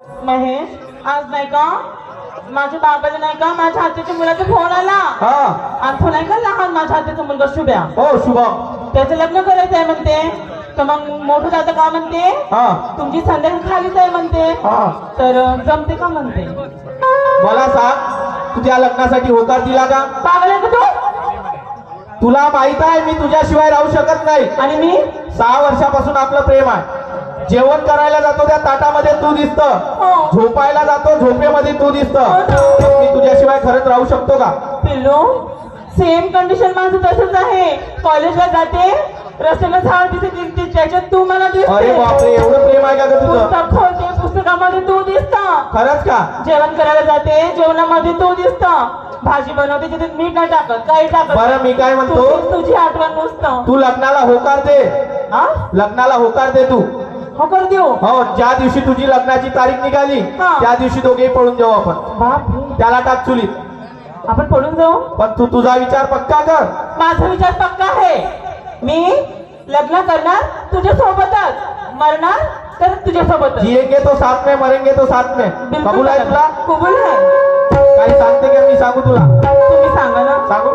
महेश, आज नाही का माझ्या बाबाला नाही का माझ्या हातीच्या मुलाचा फोन आला. आणि तो नाही का लहान माझ्या हातीचा मुलगा शुभ्या. हो शुभम. त्याचं लग्न करायचं आहे म्हणते. तर मग मोठं दादा का म्हणते तुमची संध्याकाळी खालीच आहे म्हणते. तर जमते का म्हणते. मला सांग तुझ्या लग्नासाठी होकार दिला का? पागल आहे का तू? तुला माहित आहे मी तुझ्याशिवाय राहू शकत नाही. आणि मी 6 वर्षापासून आपलं प्रेम आहे. जेवण करायला जातो त्या ताटामध्ये तू दिसत, झोपायला जातो झोपेमध्ये तू दिसत. मी तुझ्याशिवाय खरंच राहू शकतो का? पिल्लू, सेम कंडिशन माझं तसंच आहे. कॉलेजला जाते, रस्त्याला झाड दिसते त्याच्यात तू मला दिसते. अरे बापरे, एवढं प्रेम आहे का ग तुझं? पुस्तक खोलते, पुस्तकामध्ये तू दिसत. खरंच का? जेवण करायला जाते, जेवणामध्ये तू दिसत. भाजी बनवते तिथे मीठ नाही टाकत, काही टाकत. बरं मी काय म्हणतो, तुझी आठवण नुसतं. तू लग्नाला होकार दे. लग्नाला होकार दे तू. होकार देऊ? हो, ज्या दिवशी तुझी लग्नाची तारीख निघाली त्या दिवशी दोघेही पळून जाऊ आपण. बापरे, त्याला टाक चुलीत. आपण पळून जाऊ? पण तू तुझा विचार पक्का कर. माझा विचार पक्का आहे. मी लग्न करणार तुझ्या सोबतच, मरणार तर तुझ्या सोबतच. जिएंगे तो साथ में, मरेंगे तो साथ में. कबूल आहे तुला? कबूल आहे. काही सांगते का मी सांगू तुला? तुम्ही सांगा ना. सांगू?